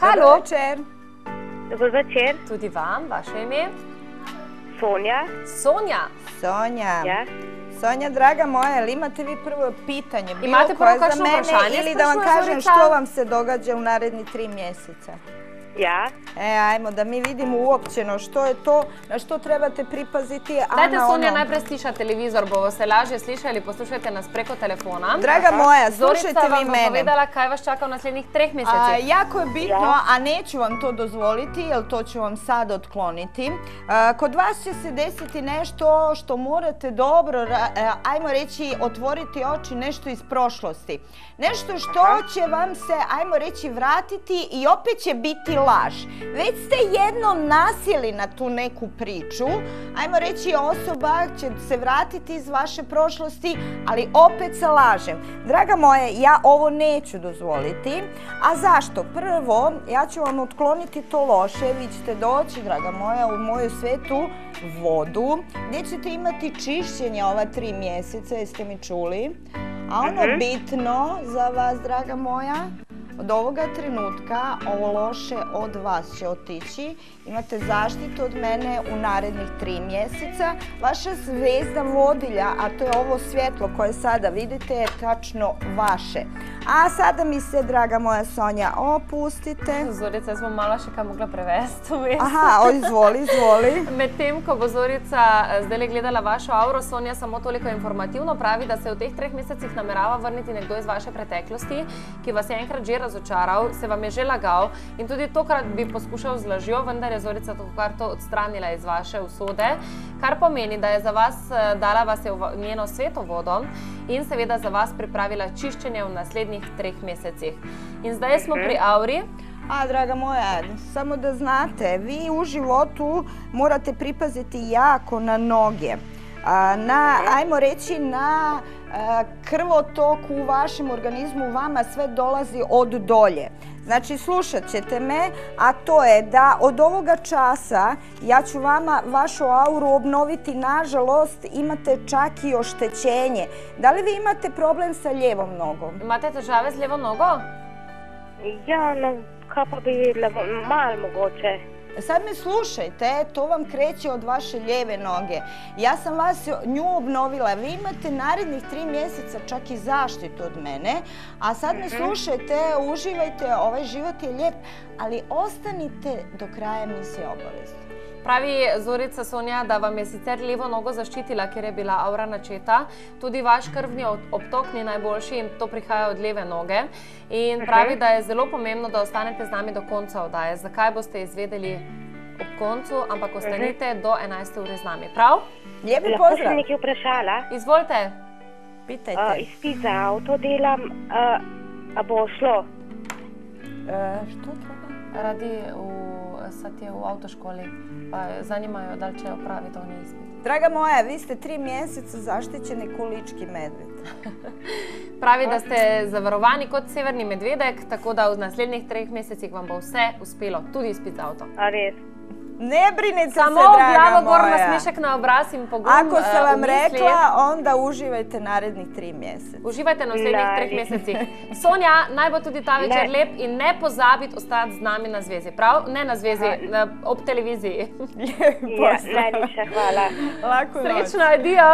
Halo. Večer. Dobar večer. Tudi vam, vaše ime? Sonja. Sonja. Sonja. Ja. Sonja, draga moja, ali imate vi prvo pitanje Imate bilo koje prvo za kakšno mene vprašanje, ili da vam sprašuje kažem Zorica? što vam se događa u naredni 3 mjeseca? Ja. Ajmo da mi vidimo uopćeno što je to, na što trebate pripaziti. Dajte, Sonja, najprej sliša televizor, bo se lažje slišali, poslušajte nas preko telefona. Draga moja, slušajte Zorica vi vam bo mene. povedala kaj vas čaka v naslednjih 3 mesecih. Jako je bitno, a neću vam to dozvoliti, jer to ću vam sad otkloniti. Kod vas će se desiti nešto što morate dobro, ajmo reći, otvoriti oči, nešto iz prošlosti. Nešto što će vam se, ajmo reći, vratiti i opet će biti laž. Već ste jednom nasjeli na tu neku priču, ajmo reći, osoba će se vratiti iz vaše prošlosti, ali opet sa lažem. Draga moja, ja ovo neću dozvoliti. A zašto? Prvo, ja ću vam otkloniti to loše. Vi ćete doći, draga moja, u moju svetu vodu, gdje ćete imati čišćenje ova 3 mjeseca, jeste mi čuli? A ono bitno za vas, draga moja, od ovoga trenutka ovo loše od vas će otići. Imate zaštitu od mene u narednih 3 mjeseca. Vaša zvezda vodilja, a to je ovo svjetlo koje sada vidite, je tačno vaše. A sada mi se, draga moja Sonja, opustite. Zorica, jaz bom malo še kaj mogla prevesti. Aha, izvoli. Medtem, ko bo Zorica zdaj gledala vašo auro, Sonja samo toliko informativno pravi, da se v teh 3 mesecih namerava vrniti nekdo iz vaše preteklosti, ki vas je enkrat že razočaral, se vam je že lagal in tudi tokrat bi poskušal z lažjo, vendar je Zorica to odstranila iz vaše usode, kar pomeni, da je za vas dala vas je v njeno svetovodo in seveda za vas pripravila čiščenje v naslednjih 3 mesecih. In zdaj smo pri auri. Draga moja, samo da znate, vi u životu morate pripaziti jako na noge. Ajmo reći, na krvotok u vašem organizmu vama sve dolazi od dolje. Znači, slušat ćete me, a to je da od ovoga časa ja ću vama vašu auru obnoviti. Nažalost, imate čak i oštećenje. Da li vi imate problem sa lijevom nogom? Imate težave z levo nogo? Ja, no, kaj pa bi videla, malo mogoče. Sad me slušajte, to vam kreće od vaše lijeve noge. Ja sam nju obnovila. Vi imate narednih 3 mjeseca čak i zaštitu od mene. A sad me slušajte, uživajte, ovaj život je lijep, ali ostanite do kraja emisije obavezno. Pravi Zorica, Sonja, da vam je sicer levo nogo zaščitila, ker je bila aura načeta. Tudi vaš krvni obtok ni najboljši in to prihaja od leve noge. In pravi, da je zelo pomembno, da ostanete z nami do konca oddaje. Zakaj boste izvedeli ob koncu, ampak ostanite do 11. ure z nami. Prav? Lijepi Lahko pozdrav. sem nekaj vprašala? Izvolite. Pitajte. Izpit za avto delam, a bo šlo? Što treba? Radi sad je u avtoškoli, pa zanimajo da li će opraviti oni izpit. Draga moja, vi ste 3 mjeseca zaštićeni ko lički medved. Pravi, da ste zavarovani kot severni medvedek, tako da v naslednjih 3 mesecih vam bo vse uspelo, tudi izpit za avto. A res? Ne brinite se, draga moja. Samo glavo gor, moja. nasmešek na obraz in pogum Ako sam vam rekla, onda uživajte narednih 3 mjeseca. Uživajte na naslednjih 3 mesecih. Sonja, naj bo tudi ta večer lep in ne pozabiti ostati z nami na zvezi, prav? Ne na zvezi, ob televiziji. Ja, najlepša hvala. Lako noč. Srečno, adijo!